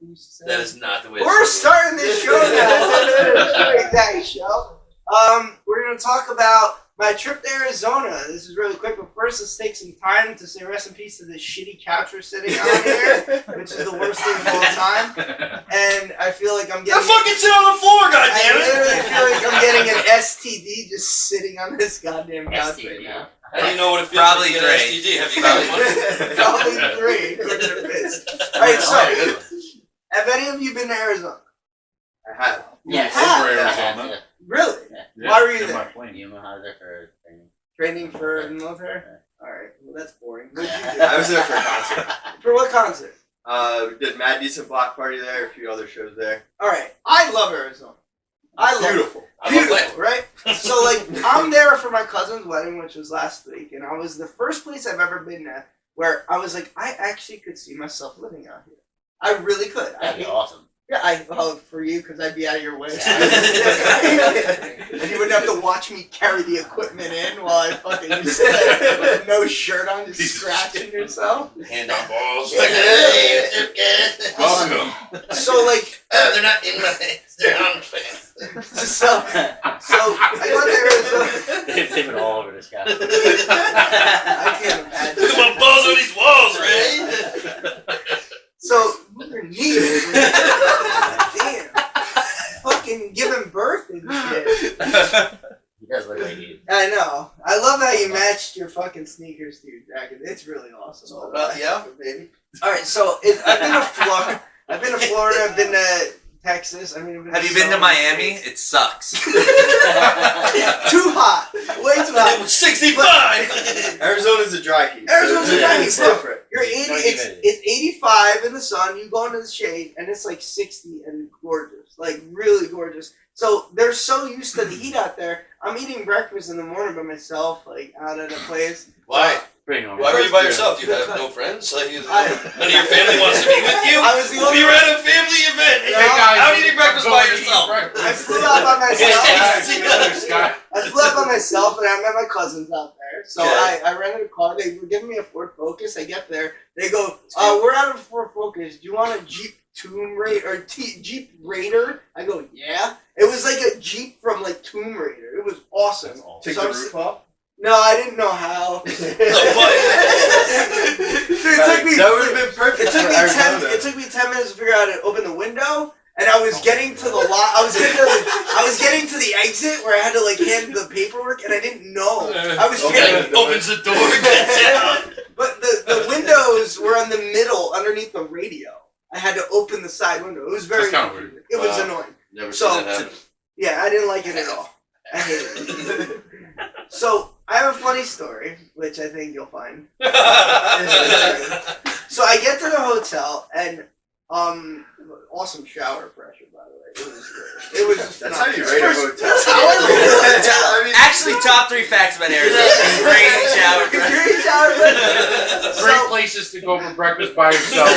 we used to say. That is not the way. We're starting this show now. TruExact show. We're gonna talk about my trip to Arizona. This is really quick, but first let's take some time to say rest in peace to this shitty couch we're sitting on here, which is the worst thing of all time. And I feel like I'm getting. fucking sit on the floor, I goddammit! literally feel like I'm getting an STD just sitting on this goddamn couch right now. How do you know what it feels Probably like to get an STD? Have you got one? Probably 3. Alright, so have any of you been to Arizona? I have. Yes. Over Arizona. Really? Yeah. Why were you In there? my plane. You know how there for training. Training for the military? Alright, well that's boring. What did you do? I was there for a concert. For what concert? We did Mad Decent Block Party there, a few other shows there. Alright, I love Arizona. I love Beautiful. it. Beautiful, right? So like, I'm there for my cousin's wedding, which was last week, and I was the first place I've ever been at where I was like, I actually could see myself living out here. I really could. That'd be awesome. Yeah, for you, because I'd be out of your way. And you wouldn't have to watch me carry the equipment in while I fucking just with no shirt on, just scratching yourself. Hand on balls. Yeah. Welcome. So like, They're not in my hands. They're on my hands. so I got there. They've been all over this guy. I can't imagine. Look at my balls on these walls, Ray. So your knees, damn, fucking giving birth and shit. He does look like he. I know. I love how you matched your fucking sneakers to your jacket. It's really awesome. It's all about the outfit, baby. All right, so I've been to Florida. I've been to Texas. I've been Have you been to Miami? It sucks. Too hot. Way too It hot. was 65. Arizona's a dry heat. Arizona's a dry heat, It's bro. different. You're 80. It's 85 in the sun. You go into the shade, and it's like 60 and gorgeous, like really gorgeous. So they're so used to the heat out there. I'm eating breakfast in the morning by myself, like out at a place. Why? Bring on. Why were you by yourself? Do you have no friends? Like, none of your family wants to be with you? I was the only We were at a family event. Yeah. How do you eat breakfast by yourself? I flew out by myself. Scott. I flew out by myself, and I met my cousins out there. So Okay. I rented a car. They were giving me a Ford Focus. I get there. They go, we're out of Ford Focus. Do you want a Jeep Tomb Raider or Jeep Raider? I go, yeah. It was like a Jeep from like Tomb Raider. It was awesome. Take So the I'm roof off? No, I didn't know how. Dude, it took me. That would have been perfect. It took me 10 minutes to figure out how to open the window, and I was getting to the lot. I was getting to the exit where I had to like hand the paperwork, and I didn't know. I was Okay, opens the door, gets out. but the windows were in the middle, underneath the radio. I had to open the side window. It was very. That's kinda weird. It was Wow. annoying. Never So- seen that happen. Yeah, I didn't like it at all. I hated it. So I have a funny story, which I think you'll find. So I get to the hotel, and awesome shower pressure, by the way. It was just That's not- how you rate a hotel. That's how I rate a hotel. I mean, Actually, top 3 facts about Arizona. Great shower. Great shower pressure. Great places to go for breakfast by yourself.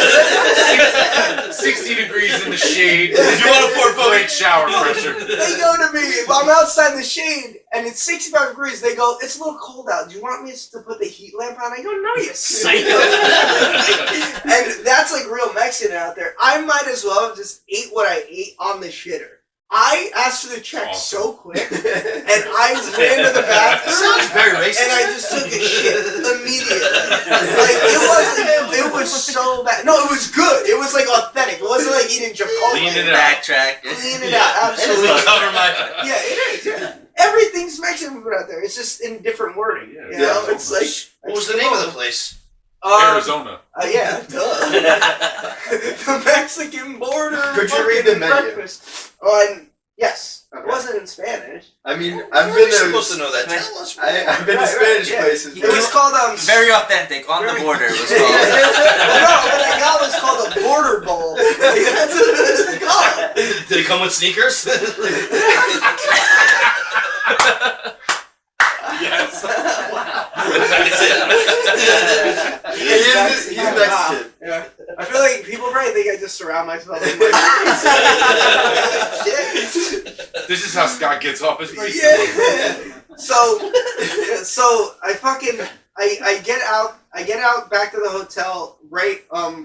60 degrees in the shade. You want a Ford Focus? Great shower pressure. They go to me, while I'm outside in the shade, and it's 65 degrees, they go, it's a little cold out. Do you want me to put the heat lamp on? I go, no, you psycho. And that's like real Mexican out there. I might as well have just ate what I ate on the shitter. I asked for the check so quick, and I ran to the bathroom. Sounds very racist. And I just took a shit immediately. Like, it was so bad. No, it was good. It was like authentic. It wasn't like eating Chipotle. Lean it out. Backtrack. Lean it out, absolutely. Cover my. Yeah, it is. Yeah. Everything's Mexican food out there. It's just in different wording. Yeah. You know, Yeah. it's like. What was the name of the place? Arizona. Yeah, duh. The Mexican border. Could you read the fucking menu? breakfast. Oh, and yes, it Okay. wasn't in Spanish. I mean, How I've are been you supposed to to know that? Tell us. I've been to Right, Spanish yeah. places. It was called Very authentic. On the border was Well, called. no, what I got was called a border bowl. That's what it's called. Did it come with sneakers? Yes. That's it. He's Wow. Mexican. Yeah. I feel like people probably think I just surround myself with my shit. This is how Scott gets off his face. Yeah. So I get out back to the hotel right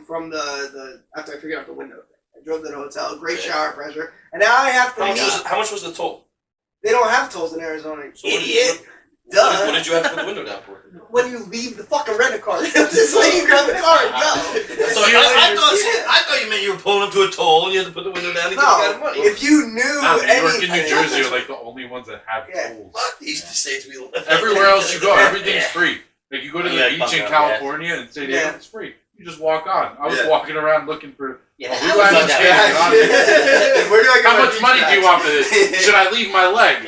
from the after I figured out the window thing. I I drove to the hotel. Great shower pressure. And now I have to meet. How much was the toll? They don't have tolls in Arizona. So Idiot. What did you have to put the window down for? When you leave the fucking rent-a-car, they just let you grab the car and go. I thought you meant you were pulling up to a toll and you had to put the window down to get the money. If you knew New York anything, and New Jersey are like the only ones that have tolls. Fuck these states we live in. Everywhere else you go, everything's free. Like you go to the beach in California and San Diego, it's free. You just walk on. I was walking around looking for. Yeah, Where do I get how much money do you want for this? Should I leave my leg?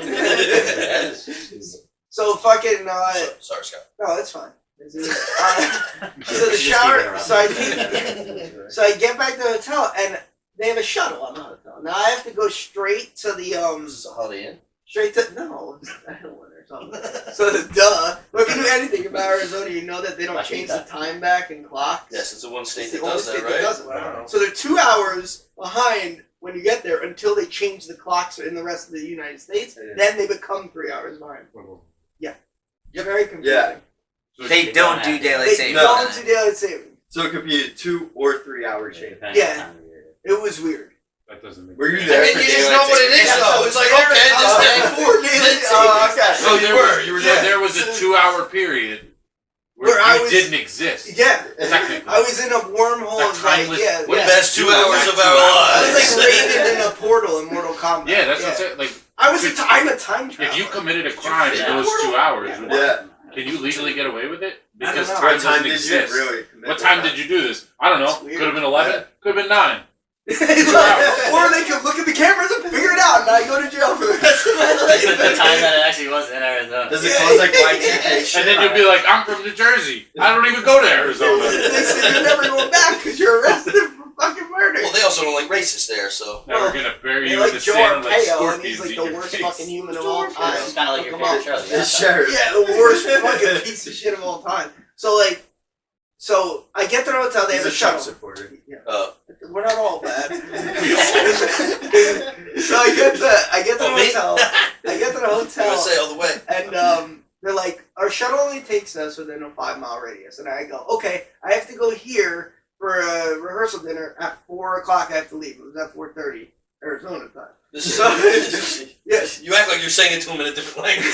So fucking. Sorry, Scott. No, that's fine. So the shower. So I get back to the hotel and they have a shuttle on the hotel. Now I have to go straight to the This is a Holiday Inn? Straight to no, I don't want or something. So duh. If you knew anything about Arizona, you know that they don't change the time back and clocks. Yes, it's the one state It's that the only does that, state right? that does it. So they're 2 hours behind when you get there until they change the clocks in the rest of the United States. Yeah. Then they become 3 hours behind. Yeah. Very confusing. Yeah. They don't do daylight They savings. don't do daylight saving. So it could be a 2 or 3 hour change. Yeah. It was weird. That doesn't make Were you I there? mean, you just know what it is, though. It's like, okay, this day. Okay. So you were there. There was a 2 hour period where you didn't exist. Yeah. Technically. I was in a wormhole of like, timeless- The best 2 hours of our I lives. was like raided in a portal in Mortal Kombat. Yeah, that's what I'm saying. Like, I'm a time traveler. if you committed a crime in those 2 hours, Yeah. can you legally get away with it? Because I don't know. time What time doesn't did you exist. really commit? What time did you do this? I don't know. It's weird. Could have been 11. Could have been 9. Or they could look at the cameras and figure it out, and I go to jail for the rest of my That's life. the time that it actually was in Arizona. Does it cause like Y2K shit? And then you'll be like, I'm from New Jersey. I don't even go to Arizona. They say you're never going back because you're arrested for fucking murder. Well, they also don't like racists there, so. Now we're gonna bury They you like in the Joe sand like Arpaio, and scorpions he's like eat the your worst face. fucking human of all time. It's kind of like your Look him favorite up. show. The sheriff. Yeah, the worst fucking piece of shit of all time. So like, so I get to the hotel. They He's have a a Trump shuttle. supporter. Yeah. We're not all bad. So We I get to the Oh, me? hotel. I get to the hotel. USA all the way. And they're like, our shuttle only takes us within a 5 mile radius. And I go, okay, I have to go here for a rehearsal dinner at 4 o'clock. I have to leave. It was at 4:30 Arizona time. This is, So- Yes. You act like you're saying it to him in a different language.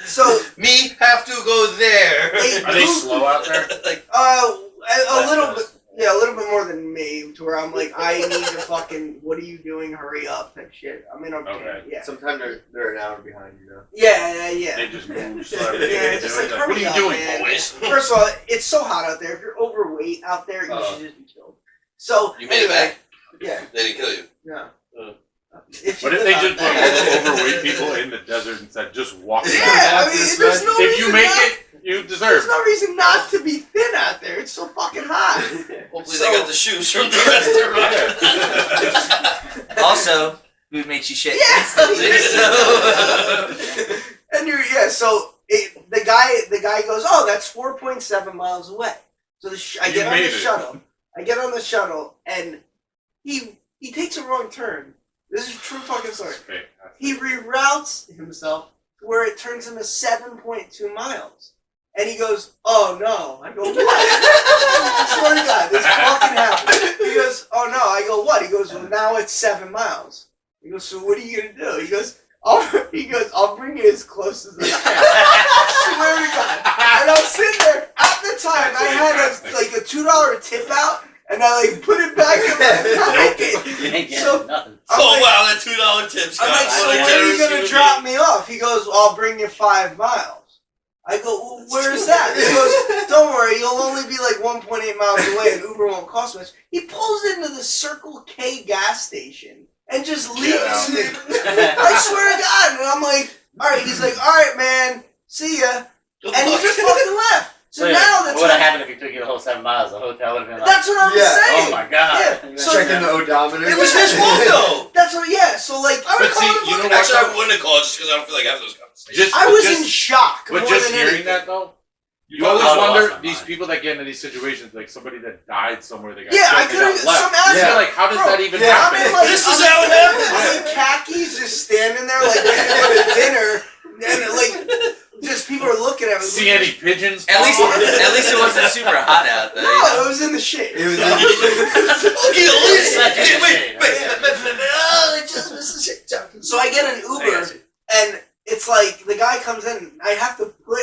So Me have to go there. Are they slow out there? Like, a little bit. Yeah, a little bit more than me, to where I'm like, I need to fucking, what are you doing? Hurry up, type shit. I mean, Okay. yeah. Sometimes they're an hour behind, you know. Yeah. They just move slow. Yeah, just like, What are hurry you up, doing, man. boys? First of all, it's so hot out there. If you're overweight out there, you should just be killed. So, You made it anyway, back. yeah, They didn't kill you. no. Uh. If you What if live they out just put there- overweight people in the desert and said, just walk Yeah, around? I mean, there's no If you reason make not- it, you There's deserve it. no reason not to be thin out there. It's so fucking hot. Hopefully So- they got the shoes from the restaurant. Also, food makes you shit Yeah. instantly. So. And the guy goes, oh, that's 4.7 miles away. So I You get on made the it. shuttle. I get on the shuttle, and he takes a wrong turn. This is a true fucking story. Okay. He reroutes himself to where it turns into 7.2 miles. And he goes, oh no. I go, what? I swear to God, this fucking happened. He goes, oh no. I go, what? He goes, well, now it's 7 miles. He goes, so what are you going to do? He goes, I'll bring you as close as I can. I swear to God. And I'm sitting there. At the time, I had a $2 tip out, and I put it back in my pocket. You ain't getting So- nothing. Oh wow, that $2 tip, Scott. I'm like, so What a when are you generous going to human drop me off? He goes, well, I'll bring you 5 miles. I go, well, where's that? He goes, don't worry, you'll only be like 1.8 miles away and Uber won't cost much. He pulls into the Circle K gas station and just leaves me. I swear to God. And I'm like, all right. He's like, all right, man, see ya. And he just fucking left. So now what would have happened if he took you the whole 7 miles? The hotel would have been like, That's what I'm saying. oh my god. Yeah. So- Checking the odometer. It was his fault though. That's what, yeah. So I But would see, call you know him. what? Actually, I wouldn't have called just because I don't feel like having those conversations. I was in shock. But more just than hearing anything. that though, you I always would've lost wonder my these mind. people that get into these situations, like somebody that died somewhere, they got Yeah, I killed, they could've. got left. Some asshole. Yeah, like how does that even Yeah. happen? I'm in, like, This is how it happens. I'm in khakis, just standing there, like ready to go to dinner, and just people are looking at me. See any pigeons? At least it wasn't super hot out though. No, You know? it was in the shade. It was Okay, at least Oh, it just misses shit. So I get an Uber, and it's like the guy comes in. I have to put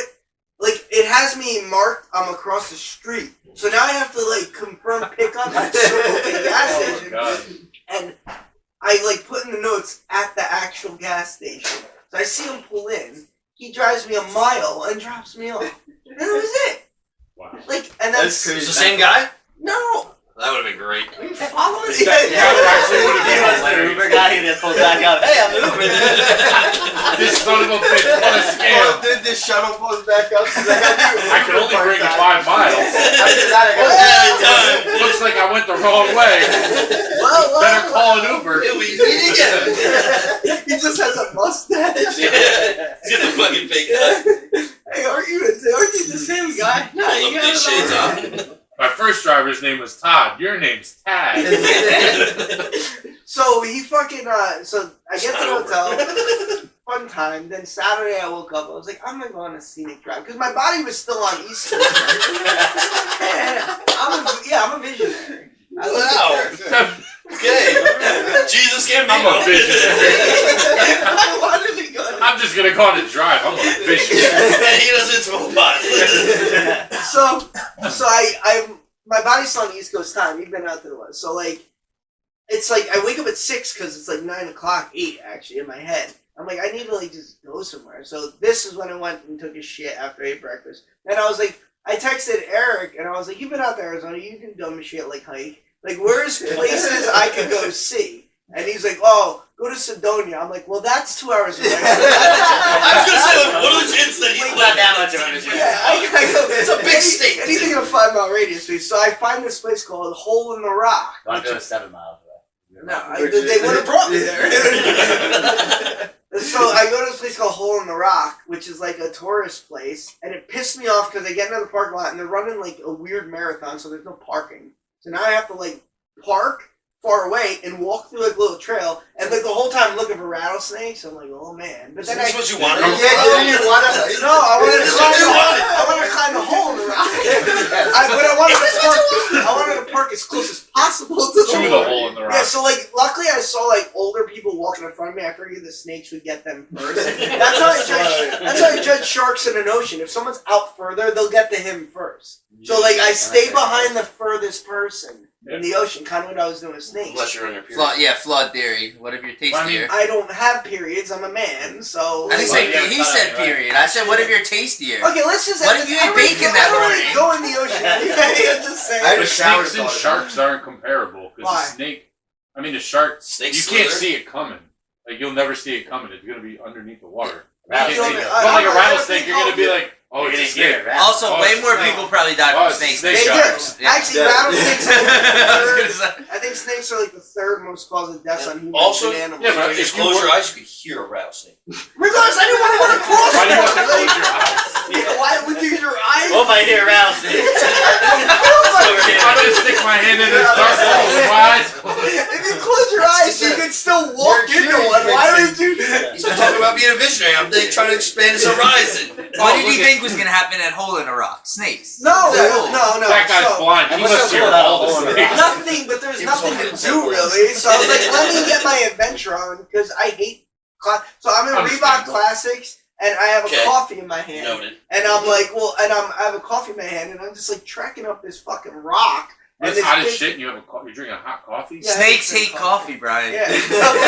it has me marked. I'm across the street, so now I have to confirm pickup at the gas station, and I put in the notes at the actual gas station. So I see him pull in. He drives me a mile and drops me off, and that was it. Wow. And that's It's the same guy? No. That would have been great. Are you following? Actually would have He been was the hilarious. Uber guy who then pulls back up. Hey, I'm Uber. This son of a bitch, what a scam. Oh, did this shuttle pulls back up? I can only bring it 5 miles. After that, I got Looks like I went the wrong way. Better call an Uber. Yeah, we meet again. He just has a mustache. Yeah. He's the fucking fake guy. Hey, aren't you the same guy? No, Pull you up these shades got on. My first driver's name was Todd. Your name's Tad. So he fucking so I get to the hotel, fun time. Then Saturday I woke up. I was like, I'm gonna go on a scenic drive because my body was still on East Coast. I'm a visionary. Wow. Okay. Jesus can't be I'm a visionary. I wanted to go. I'm just gonna go on a drive. I'm a visionary. He doesn't smoke pot. So I'm my body's still on East Coast time. You've been out to the West, so it's I wake up at 6 because it's 9 o'clock, 8 actually in my head. I'm like, I need to just go somewhere. So this is when I went and took a shit after I ate breakfast. Then I was like, I texted Eric and I was like, you've been out to Arizona, you do dumb shit like hike. Where's places I could go see? And he's like, oh, go to Sedonia. I'm like, well, that's 2 hours away. I was gonna say, what are the chances that he's Not that much of a vision. Yeah, I go. It's a big state. Anything in a 5-mile radius, please. So I find this place called Hole in the Rock. Don't go 7 miles away. No, they would have brought me there. So I go to this place called Hole in the Rock, which is a tourist place, and it pissed me off because I get into the parking lot and they're running a weird marathon, so there's no parking. So now I have to park far away and walk through a little trail, and the whole time looking for rattlesnakes. I'm like, oh man! But then That's what you wanted. I wanted to climb the hole in the rock. I wanted to park as close as possible to the hole in the rock. Yeah, so luckily I saw older people walking in front of me. I figured the snakes would get them first. That's how I judge sharks in an ocean. If someone's out further, they'll get to him first. So I stay behind the furthest person in the ocean, kind of what I was doing with snakes. Unless you're on your period. Flawed theory. What if you're tastier? I don't have periods. I'm a man, so. I didn't say he said period. I said what if you're tastier? Okay, let's just. What if you ate bacon that morning? I don't really go in the ocean. I'm just saying. I The just showered snakes and all the sharks aren't comparable because Why? the shark, Snakes you can't slither. see it coming. You'll never see it coming. It's gonna be underneath the water. Rattlesnake. But a rattlesnake, you're gonna be like, oh, You're it's a gonna hear snake. it. Also, Oh, way more no. people probably die Oh, from it's snakes snake than They sharks. do. Yeah. Actually, Yeah. rattlesnakes. I was gonna say. I think snakes are the third most cause of deaths on humans Also, and animals. yeah, but If you just close your eyes, you could hear a rattlesnake. Regardless, I didn't want to run across Why do you one. have to close your eyes? Why would you use your eyes? Oh my dear rattlesnake. I'm gonna stick my hand in this dark hole with my eyes closed. If you close your eyes, you can still walk You're into one. Why would you? He's been talking about being a visionary. I'm trying to expand his horizon. What did you think was gonna happen at Hole in a Rock? Snakes. No. That guy's So, blind. He What's must up hear with all that the hole in the snakes. nothing, but there's nothing to do really. So I was like, let me get my adventure on because I hate. So I'm in Reebok Understandable. Classics. And I have a Okay. coffee in my hand. Noted. And I'm like, I have a coffee in my hand, and I'm just trekking up this fucking rock. And It's this hot as big- shit and you're drinking hot coffee? Yeah. Snakes hate coffee, Brian. Yeah. It's like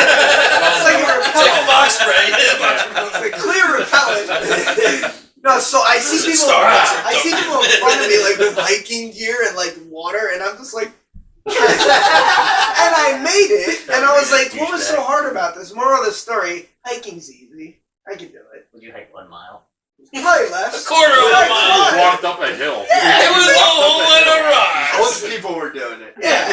a It's like repellent. fox spray. It's a clear repellent. No, so I see Is it people. Starbucks? I see people in front of me with hiking gear and water, and I'm just like. And I made it, and I was like, "What was so hard about this?" Moral of the story: hiking's easy. I can do it. Would you hike 1 mile? Probably less. A quarter of a Like, mile. You fine. walked up a hill. Yeah, It was a hole in a rock. Most people were doing it. Yeah,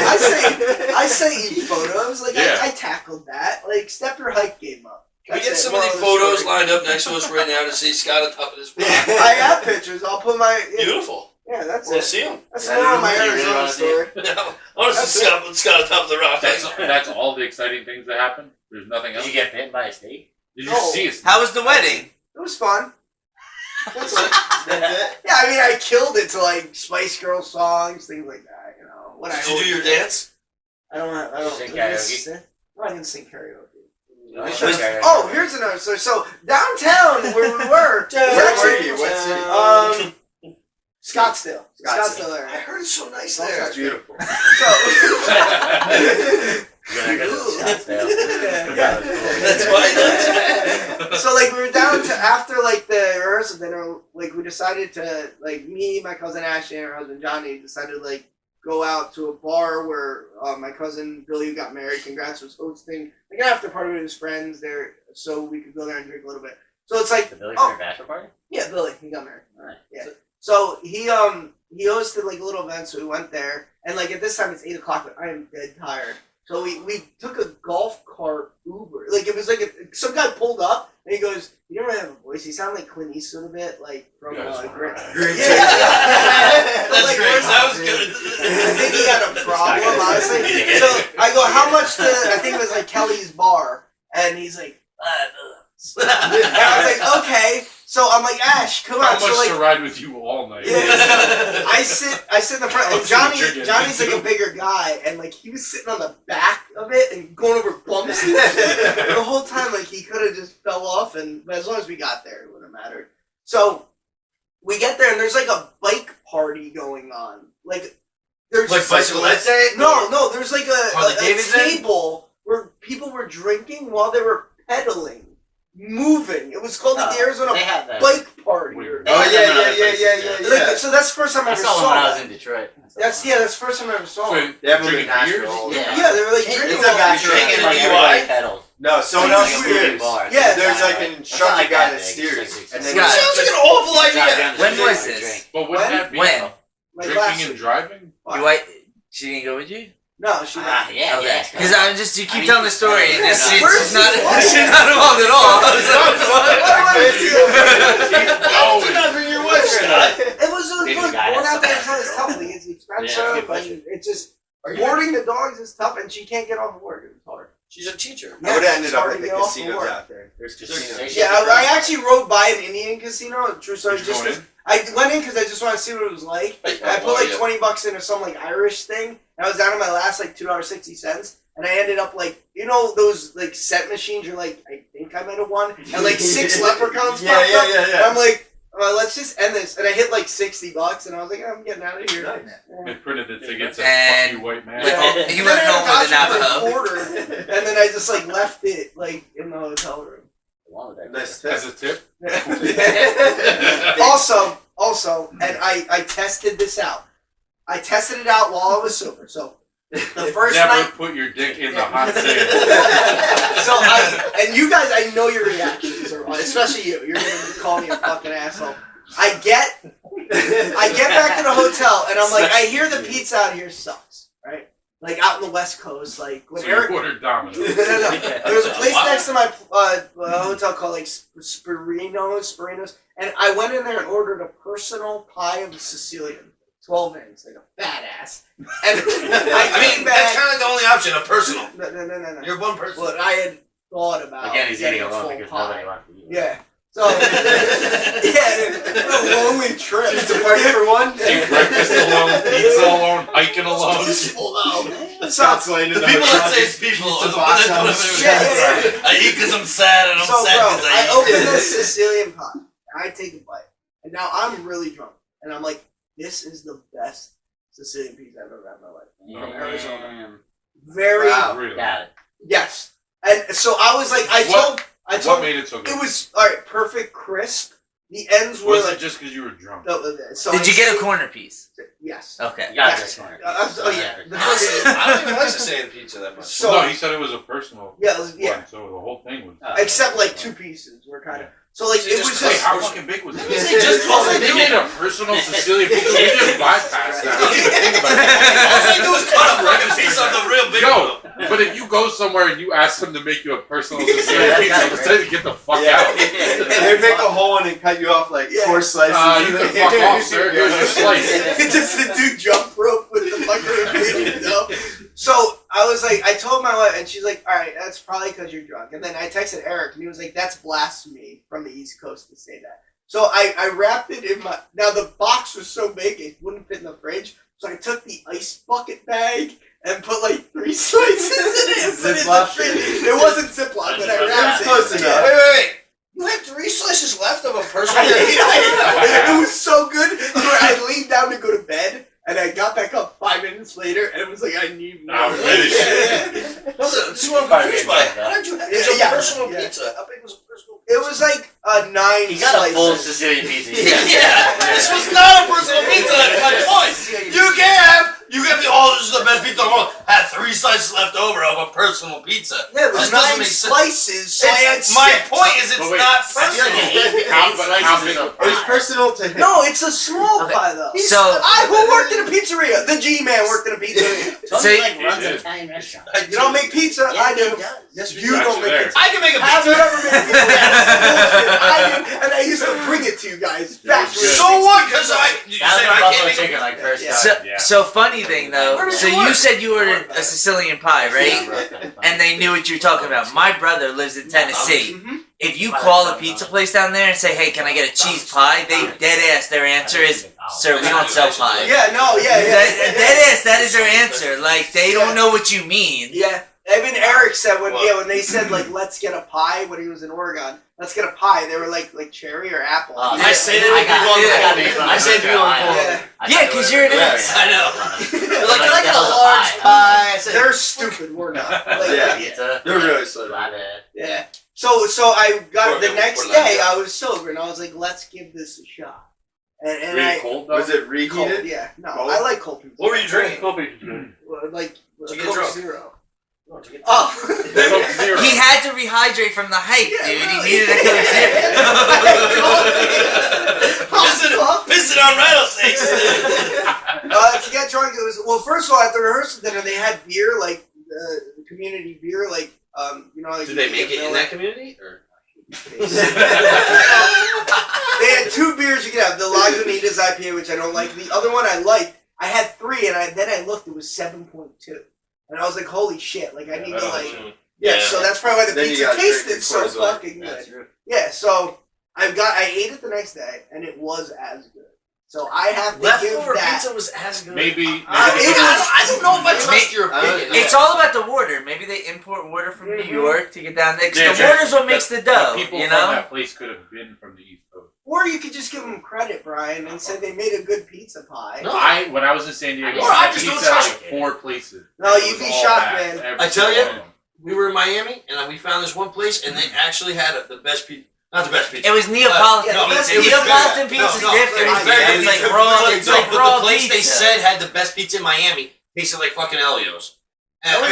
I say eat photos. Yeah. I tackled that. Step your hike game up. Can we That's get it. some of the Moral photos story. lined up next to us right now to see Scott on top of this rock? I have pictures. I'll put my. Beautiful. Yeah, that's We'll it. see him. That's more of my You really Arizona wanna see story. I want to see Scott on top of the rock. That's all the exciting things that happened? There's nothing Did else? you get bitten by a snake? Did you No. see it? How was the wedding? It was fun. That's it. That's it. Yeah, I mean, I killed it to Spice Girl songs, things like that. What Did I you do your dance? I don't. Sing karaoke? No, I didn't sing karaoke. I should karaoke. Oh, here's another story. So downtown where we were, Where were you? What city? Scottsdale I area. heard it's so nice That's there. That's beautiful. Yeah, I guess it's Scottsdale. Yeah. That's why. So like we were down to after like the rehearsal dinner, like we decided to like me, my cousin Ashley, and her husband Johnny decided to like go out to a bar where my cousin Billy, who got married, congrats, was hosting like an after party with his friends there, so we could go there and drink a little bit. So it's like The Billy Singer bachelor party? yeah, Billy, he got married. Alright. Yeah. So he hosted like a little event, so we went there, and like at this time it's 8 o'clock, but I am dead tired. So we took a golf cart Uber. Like it was like some guy pulled up and he goes, "You don't really have a voice. You sound like Clint Eastwood a bit, like from Yes. Great." That's Like, great. where's That was good. I think he had a problem, honestly. So I go, "How much to?" I think it was like Kelly's Bar, and he's like, $5. And I was like, "Okay." So I'm like, "Ash, come How on." much So like, to ride with you all night? yeah, I sit in the front, and Johnny's like a bigger guy, and like he was sitting on the back of it and going over bumps and shit. The whole time, like he could have just fell off, but as long as we got there, it wouldn't have mattered. So we get there, and there's like a bike party going on. Like there's Like bicyclette day? no, there's like Harley a Davidson? table where people were drinking while they were pedaling, moving. It was called like the Arizona They have that. Bike Party. Weird. They have them in other places, Like, so that's the first time I I ever saw saw them when I was that. in Detroit. That's the first time I ever saw it. So, They have them in drinking beers? Nashville. Yeah. They were like It's drinking. a while- bachelor Drinking Like a everybody DUI? pedals. No, someone Like else a steers. bar. Yeah. There's like an instructor like guy that that big. steers. It's And like- then Scott, Sounds like an awful idea. When was this? But would When? that be When? Like drinking last and week. driving? She didn't go with you? No, she Ah, yeah, Okay. yeah. Because you I keep mean, telling the story and Where's she's the not, what? she's not involved at all. I was Why would you not bring your wife, Scott? It was Maybe look, the guy going has out there some- is tough. Like, it's Yeah, expensive, good question. and it's just boarding the dogs is tough, and she can't get off of work. It's hard. She's a teacher. I would have ended it's up hard at to the get off of casinos work. out there. There's casinos. There's- Yeah, I actually rode by an Indian casino. True story. Did you Just go 'cause in? I went in because I just want to see what it was like. Hey, I put like yeah. $20 into some like Irish thing, and I was down to my last like $2.60, and I ended up like those like set machines. You're like, I think I might have won, and like 6 leprechauns popped up. And I'm like, let's just end this, and I hit like $60, and I was like, I'm getting out of here. Nice. They printed the tickets And- at fuck you white man. Like, he And went then I home with a got you for Navajo. a quarter, and then I just like left it like in the hotel room. Nice As test. a tip? Also, and I tested this out. I tested it out while I was sober. So the first Never night. put your dick in the hot sand. So and you guys, I know your reactions, especially you. You're gonna call me a fucking asshole. I get back to the hotel, and I'm like, I hear the pizza out here sucks, right? Like out in the West Coast, like when So Eric. you ordered Domino's. No. There was a place next to my hotel called like Spirinos, and I went in there and ordered a personal pie of Sicilian, 12 inch, like a fat ass. And I came That's back. kind of like the only option, a personal. No. You're one person. What I had thought about. Again, he's getting eating a alone full because pie. nobody wants to eat. Yeah. So, a lonely trip. It's a party for one. Eat breakfast alone, pizza alone, hiking alone. Peaceful though. Scott's laying in The the people hotel. that say it's people Pizza are the box ones that house. Yeah. I eat because I'm sad and I'm So, sad bro, because I I open this Sicilian pie, and I take a bite, and now I'm really drunk, and I'm like, this is the best Sicilian pizza I've ever had in my life. From Arizona. Very, Wow. Really? Got it. yes. And so I was like, I What told, made it so good? it was, alright, perfect, crisp. The ends were Was like, it just because you were drunk? so Did I you get a see- corner piece? Yes. Okay. You got Yes. this corner. Oh yeah. The Honestly, first- I don't even like Sicilian pizza that much. So- No, he said it was a personal Yeah, yeah. one, so the whole thing was. Except like 2 pieces were kind of. So like So it just was cut Wait, just. how fucking big was You it? say just Also, call it they made a personal Sicilian pizza. We just bypassed that. I didn't even think about All that. I do is cut a fucking piece of the real big Yo, one. but if you go somewhere and you ask them to make you a personal Sicilian that's pizza, not they'll tell you to get the fuck Yeah. out. They make a hole and cut you off like Yeah. 4 slices. You can fuck off, sir. Here's your slice. Just a dude jump rope with the fucking dough. So I was like, I told my wife, and she's like, all right, that's probably because you're drunk. And then I texted Eric, and he was like, that's blasphemy from the East Coast to say that. So I wrapped it in my. Now the box was so big it wouldn't fit in the fridge, So I took the ice bucket bag and put like 3 slices in it and put it in the fridge. It wasn't Ziploc, but I wrapped it. Close enough. Wait. You had 3 slices left of a personal I pizza? ate. It was so good. Where I laid down to go to bed, and I got back up 5 minutes later, and it was like I need more. I'm finished. No, this is what I'm confused by. How did you have it was a Yeah. personal Yeah. pizza? How big was a personal pizza? It was like 9 You got a slices. full Sicilian pizza. Yeah, this was not a personal pizza. That's my point. You can be, oh, this is the best pizza in the world. Had 3 slices left over of a personal pizza. Yeah, it was This doesn't 9 make sense. slices. So I had My 6. point is it's But wait, not I feel like personal. you ate How 8 big- slices of It was pie. personal to him. No, it's a small Okay. pie though. So Who worked in a pizzeria? The G-man worked in a pizzeria. So Tony you- like runs an Yeah. Italian restaurant. You don't make pizza? Yeah, I do. he does. Yes, You you got don't you make there. pizza. I can make a Have you pizza. ever made pizza? I did, and I used to bring it to you guys. Yeah, Factory. good. So what? Because you That was said my I buffalo can't make chicken a like first Yeah. So, time. Yeah. so funny thing though. Where did So you you work? said you ordered a Sicilian pie, right? And they knew what you were talking about. My brother lives in Tennessee. Mhm. If you call a pizza place down there and say, "Hey, can I get a cheese pie?" They dead ass. Their answer is, "Sir, we don't sell pie." Yeah, no, yeah. Dead ass. That is their answer. Like they don't know what you mean. Yeah. Even Eric said when What? when they said like let's get a pie when he was in Oregon, let's get a pie. They were like cherry or apple. I say that I to got people on the it. phone. I say to people on the phone. Yeah. Yeah, 'cause you're an Yes, I know. They're like, can I get a Like, large pie? I say, They're stupid. We're not. Like, Yeah. Pizza. They're really slow. Love it. Yeah. So I got the next We're day. not. I was sober and I was like, let's give this a shot. And Really I cold though? Was it cold. reheated? Yeah. No, Cold? I like cold pizza. What were you drinking? Like Did you get Coke drunk? Zero. Oh, to get- Oh. Coke Zero. He had to rehydrate from the hike, Yeah, dude. really. He needed a Coke Zero. Pissing on rattlesnakes. To get drunk, it was first of all at the rehearsal dinner they had beer, like community beer, like like Did they make it in that community? Or? They had 2 beers you could have, the Lagunitas IPA, which I don't like. The other one I liked. I had 3, and then I looked, it was 7.2. And I was like, holy shit, like I need to like Yeah. so that's probably why the Then you pizza gotta drink tasted it so before it's like- fucking good. Yeah, so I ate it the next day and it was as good. So I have to give Leftover that. pizza was as good. Maybe. I don't know if I trust your opinion. It's all about the water. Maybe they import water from New York to get down there. 'Cause Yeah, the water's what makes the dough, People you from know? that place could have been from the East Coast. Or you could just give them credit, Brian, and say they made a good pizza pie. No. When I was in San Diego, Or I I just don't pizza trust like 4 places. No, It you'd was be all shocked, bad. man. Every I tell single you, one of them. we were in Miami, and we found this one place, and they actually had the best pizza. Not the best pizza. It was Neapolitan yeah, pizza. it was Neapolitan very- pizza's no, different. it was very It's good. like But raw. It's like but raw the place pizza. they said had the best pizza in Miami tasted like fucking Elio's. And, I mean,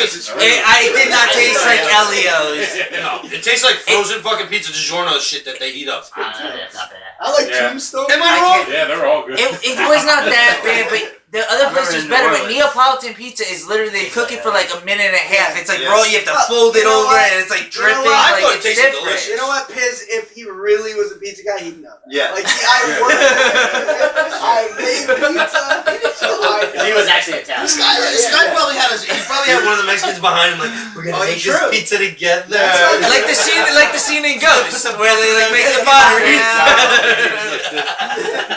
I did not taste like Elio's. no, it tastes like frozen fucking pizza DiGiorno shit that they heat up. That's not bad. I like Yeah. Tombstone. Am I wrong? Yeah, they were all good. It was not that bad, but the other place was in better. New But Orleans. Neapolitan pizza is literally they cook it for like a minute and a half. It's like Yeah. raw. You have to fold it You know over, what? and it's like You know dripping. what? I Like thought it it's tasted different. delicious. You know what, Piz? If he really was a pizza guy, he'd know. Yeah. Like, I worked. I made pizza. So I He was actually Italian. This guy probably had one of the Mexicans behind him like, we're gonna Oh, make true. this pizza together. That's right. like the scene in Ghost where they like make the pottery.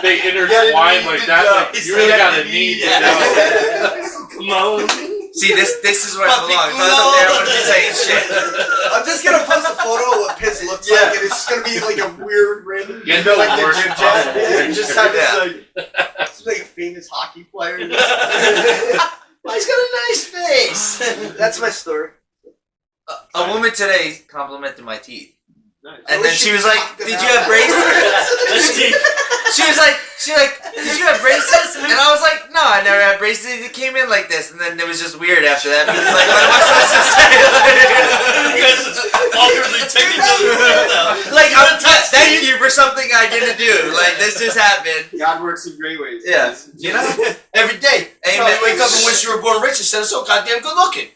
They intertwine like that. Like, you really got a need to know. Come on. See, this is where it Papi belongs. If I was up there, I wouldn't be culo. saying shit. I'm just gonna post a photo of what Piz looks like, and it's just gonna be like a weird rim. Get know, like the the worst gym possible jet. thing. You just have this Yeah. like. It's like a famous hockey player. He's got a nice face. That's my story. A woman today complimented my teeth. And I then wish she you was like, talked "Did about you have braces?" She was like, "Did you have braces?" And I was like, "No, I never had braces." It came in like this, and then it was just weird after that because like, what am I supposed to say? Because awkwardly taking each other's breath out. Like, thank you for something I didn't do. Like, this just happened. God works in great ways. Yeah. You know? Every day. You Amen. probably wake up and wish you were born rich instead of so goddamn good looking.